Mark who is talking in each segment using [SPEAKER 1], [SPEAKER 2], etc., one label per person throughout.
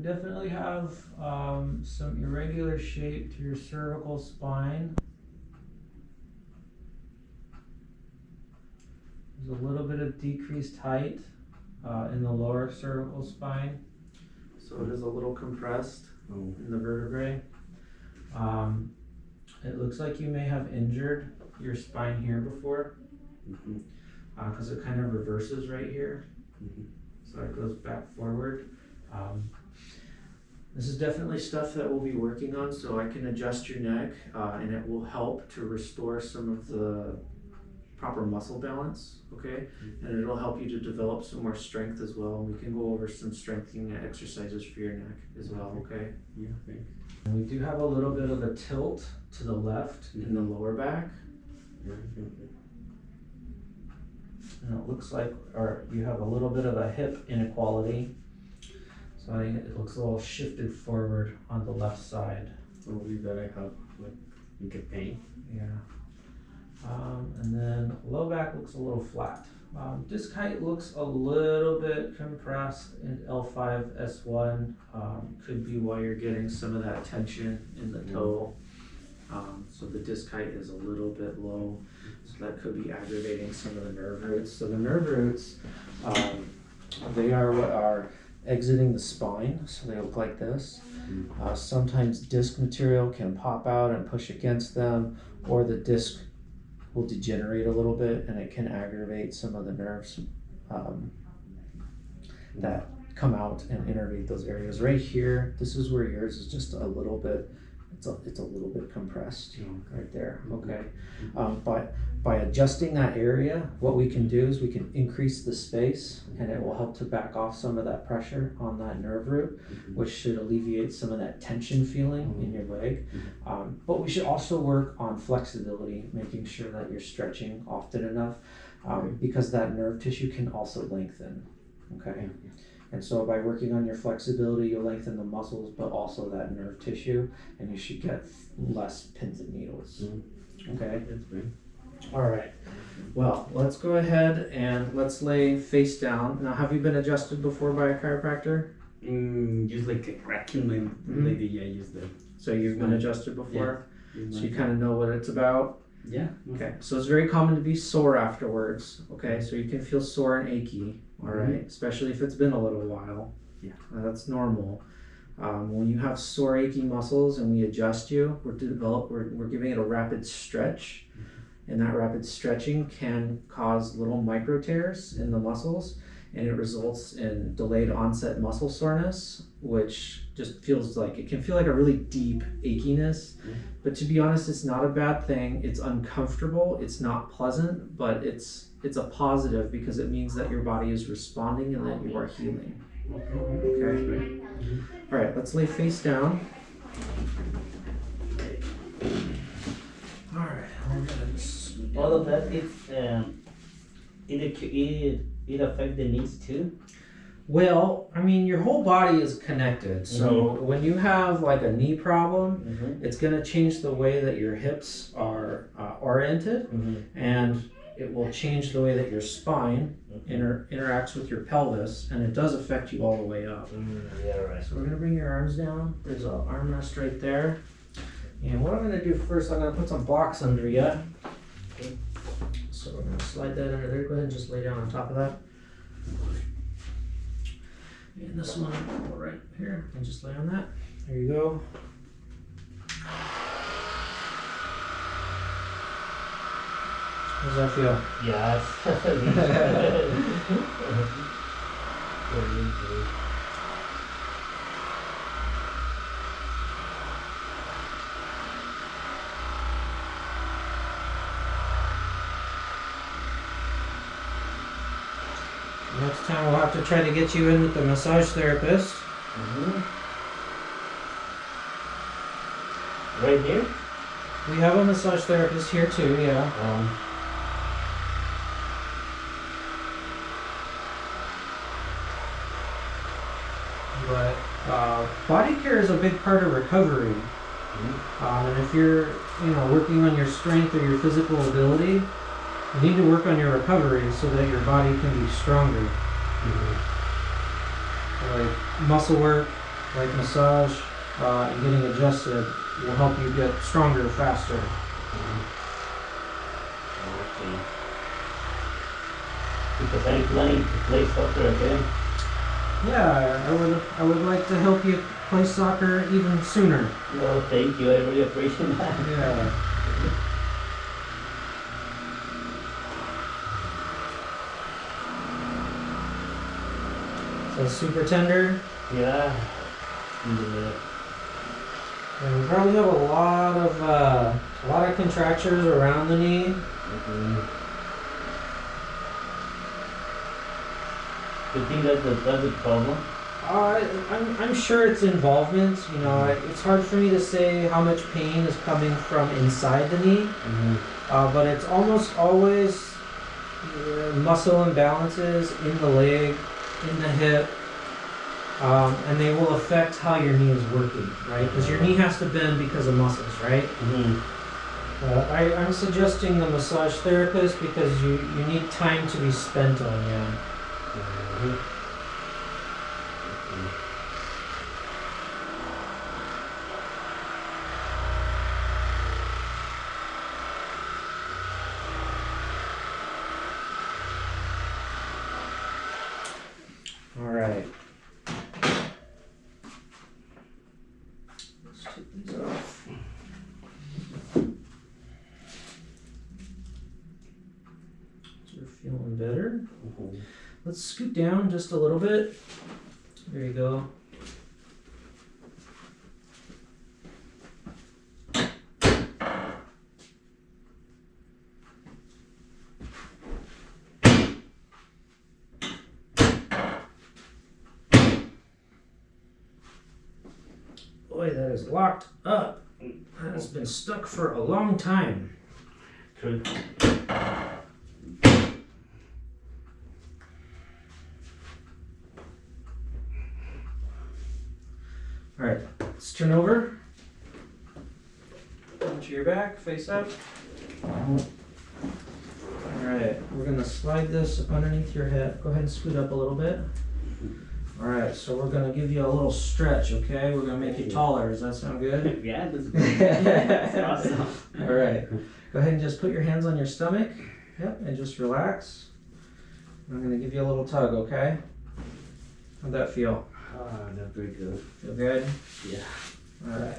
[SPEAKER 1] definitely have some irregular shape to your cervical spine. There's a little bit of decreased height in the lower cervical spine, so it is a little compressed in the vertebrae. It looks like you may have injured your spine here before, because it kind of reverses right here, so it goes back forward. This is definitely stuff that we'll be working on, so I can adjust your neck and it will help to restore some of the proper muscle balance, okay? And it'll help you to develop some more strength as well. We can go over some strengthening exercises for your neck as well, okay?
[SPEAKER 2] Yeah, thanks.
[SPEAKER 1] And we do have a little bit of a tilt to the left in the lower back. And it looks like, or you have a little bit of a hip inequality. So I think it looks a little shifted forward on the left side.
[SPEAKER 2] Probably that I have, like, you get pain.
[SPEAKER 1] Yeah. And then low back looks a little flat. Disc height looks a little bit compressed in L5, S1. Could be why you're getting some of that tension in the toe. So the disc height is a little bit low. So that could be aggravating some of the nerve roots. So the nerve roots, they are what are exiting the spine. So they look like this. Sometimes disc material can pop out and push against them, or the disc will degenerate a little bit and it can aggravate some of the nerves that come out and innervate those areas. Right here, this is where yours is just a little bit, it's a little bit compressed right there, okay? But by adjusting that area, what we can do is we can increase the space and it will help to back off some of that pressure on that nerve root, which should alleviate some of that tension feeling in your leg. But we should also work on flexibility, making sure that you're stretching often enough, because that nerve tissue can also lengthen, okay? And so by working on your flexibility, you'll lengthen the muscles, but also that nerve tissue, and you should get less pins and needles. Okay?
[SPEAKER 2] That's great.
[SPEAKER 1] All right. Well, let's go ahead and let's lay face down. Now, have you been adjusted before by a chiropractor?
[SPEAKER 2] Just like a cracking lady, I use that.
[SPEAKER 1] So you've been adjusted before?
[SPEAKER 2] Yeah.
[SPEAKER 1] So you kind of know what it's about?
[SPEAKER 2] Yeah.
[SPEAKER 1] Okay. So it's very common to be sore afterwards. Okay. So you can feel sore and achy. All right. Especially if it's been a little while.
[SPEAKER 2] Yeah.
[SPEAKER 1] That's normal. When you have sore, achy muscles and we adjust you, we're giving it a rapid stretch. And that rapid stretching can cause little micro tears in the muscles, and it results in delayed onset muscle soreness, which just feels like, it can feel like a really deep achiness. But to be honest, it's not a bad thing. It's uncomfortable, it's not pleasant, but it's a positive because it means that your body is responding and that you are healing. Okay. All right, let's lay face down. All right, we're gonna just
[SPEAKER 3] all of that, it affects the knees too?
[SPEAKER 1] Well, I mean, your whole body is connected. So when you have like a knee problem, it's going to change the way that your hips are oriented, and it will change the way that your spine interacts with your pelvis, and it does affect you all the way up.
[SPEAKER 3] Yeah, right.
[SPEAKER 1] So we're going to bring your arms down. There's an armrest right there. And what I'm going to do first, I'm going to put some blocks under you. Okay. So we're going to slide that under there. Go ahead and just lay down on top of that. And this one, I'll go right here and just lay on that. There you go. How does that feel?
[SPEAKER 3] Yes.
[SPEAKER 1] Next time we'll have to try to get you in with the massage therapist.
[SPEAKER 3] Right here?
[SPEAKER 1] We have a massage therapist here too, yeah. But body care is a big part of recovery. And if you're, working on your strength or your physical ability, you need to work on your recovery so that your body can be stronger. So like muscle work, like massage and getting adjusted will help you get stronger faster.
[SPEAKER 3] Okay. Because I'm planning to play soccer again.
[SPEAKER 1] Yeah, I would like to help you play soccer even sooner.
[SPEAKER 3] No, thank you. I really appreciate that.
[SPEAKER 1] Yeah. So super tender.
[SPEAKER 3] Yeah.
[SPEAKER 1] And we probably have a lot of contractures around the knee.
[SPEAKER 3] You think that's the problem?
[SPEAKER 1] I'm sure it's involvement. You know, it's hard for me to say how much pain is coming from inside the knee, but it's almost always muscle imbalances in the leg, in the hip, and they will affect how your knee is working, right? Because your knee has to bend because of muscles, right? I'm suggesting the massage therapist because you need time to be spent on you. All right. Let's take these off. So we're feeling better. Let's scoot down just a little bit. There you go. Boy, that is locked up. That has been stuck for a long time.
[SPEAKER 3] True.
[SPEAKER 1] All right, let's turn over. Onto your back, face up. All right, we're gonna slide this underneath your hip. Go ahead and scoot up a little bit. All right, so we're gonna give you a little stretch, okay? We're gonna make you taller. Does that sound good?
[SPEAKER 3] Yeah, that's good. That's awesome.
[SPEAKER 1] All right, go ahead and just put your hands on your stomach. Yep, and just relax. I'm gonna give you a little tug, okay? How'd that feel?
[SPEAKER 3] That's very good.
[SPEAKER 1] Feel good?
[SPEAKER 3] Yeah.
[SPEAKER 1] All right.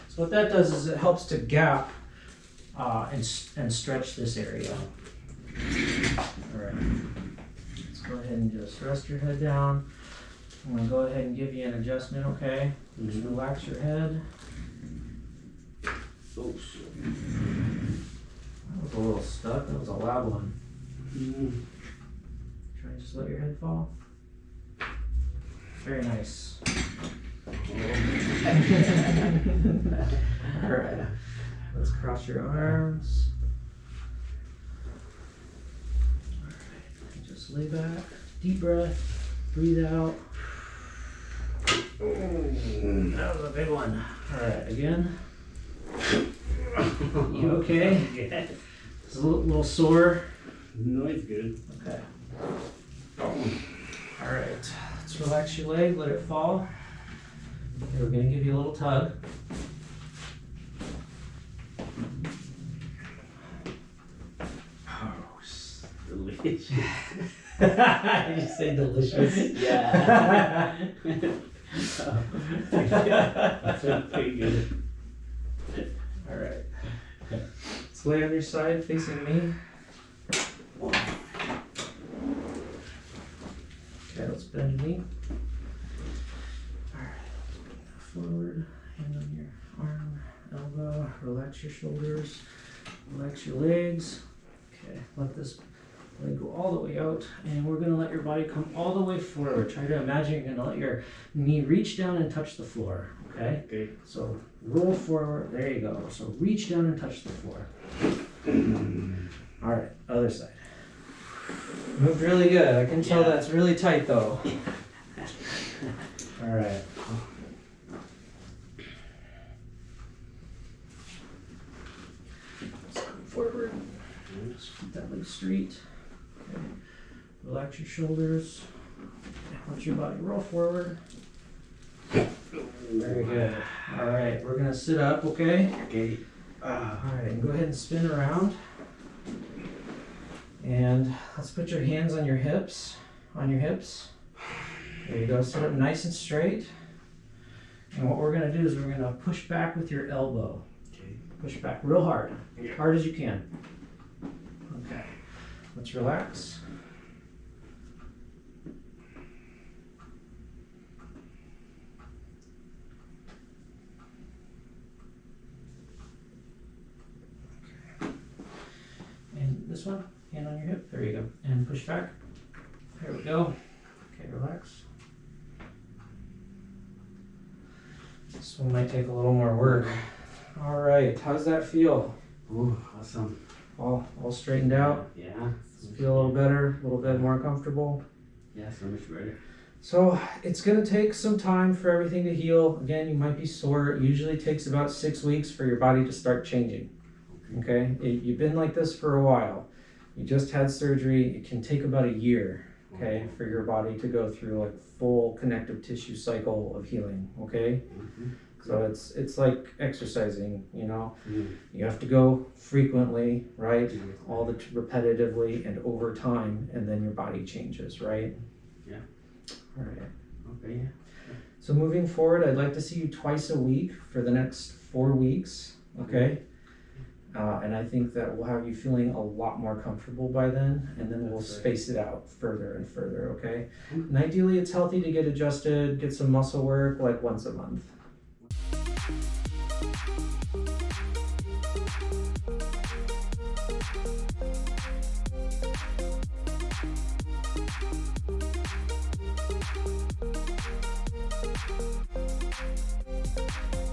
[SPEAKER 1] So what that does is it helps to gap and stretch this area. All right. Let's go ahead and just rest your head down. I'm gonna go ahead and give you an adjustment, okay? Just relax your head.
[SPEAKER 3] Oh, shit.
[SPEAKER 1] That was a little stuck. That was a loud one. Try and just let your head fall. Very nice. All right. Let's cross your arms. All right. Just lay back. Deep breath. Breathe out. That was a big one. All right. Again. You okay?
[SPEAKER 3] Yeah.
[SPEAKER 1] It's a little sore.
[SPEAKER 3] No, it's good.
[SPEAKER 1] Okay. All right. Let's relax your leg. Let it fall. Okay, we're gonna give you a little tug.
[SPEAKER 3] Oh, delicious.
[SPEAKER 1] Did you say delicious?
[SPEAKER 3] Yeah. That's pretty good.
[SPEAKER 1] All right. Let's lay on your side facing me. Okay, let's bend your knee. All right. Forward, hand on your arm, elbow. Relax your shoulders. Relax your legs. Okay, let this leg go all the way out, and we're gonna let your body come all the way forward. Try to imagine you're gonna let your knee reach down and touch the floor. Okay.
[SPEAKER 3] Okay.
[SPEAKER 1] So roll forward. There you go. So reach down and touch the floor. All right, other side. Moved really good. I can tell that's really tight though. All right. Let's come forward. Just keep that leg straight. Okay. Relax your shoulders. Let your body roll forward. Very good. All right, we're gonna sit up, okay?
[SPEAKER 2] Okay.
[SPEAKER 1] All right, and go ahead and spin around. And let's put your hands on your hips, There you go, sit up nice and straight. And what we're gonna do is we're gonna push back with your elbow.
[SPEAKER 2] Okay.
[SPEAKER 1] Push back real hard,
[SPEAKER 2] Yeah.
[SPEAKER 1] hard as you can. Okay, let's relax. And this one, hand on your hip, there you go. And push back, there we go. Okay, relax. This one might take a little more work. All right, how does that feel?
[SPEAKER 2] Ooh, awesome.
[SPEAKER 1] All straightened out?
[SPEAKER 2] Yeah.
[SPEAKER 1] Feel a little better, a little bit more comfortable?
[SPEAKER 2] Yeah, so much better.
[SPEAKER 1] So it's gonna take some time for everything to heal. Again, you might be sore. It usually takes about 6 weeks for your body to start changing. Okay, you've been like this for a while. You just had surgery. It can take about a year, okay, for your body to go through like full connective tissue cycle of healing. Okay,
[SPEAKER 2] Mm-hmm.
[SPEAKER 1] so it's like exercising. You know,
[SPEAKER 2] Mm.
[SPEAKER 1] you have to go frequently, right? All the repetitively and over time, and then your body changes, right?
[SPEAKER 2] Yeah.
[SPEAKER 1] All right.
[SPEAKER 2] Okay.
[SPEAKER 1] So moving forward, I'd like to see you twice a week for the next 4 weeks, okay? And I think that we'll have you feeling a lot more comfortable by then, and then we'll
[SPEAKER 2] That's right.
[SPEAKER 1] space it out further and further, okay?
[SPEAKER 2] Mhm.
[SPEAKER 1] And ideally, it's healthy to get adjusted, get some muscle work like once a month.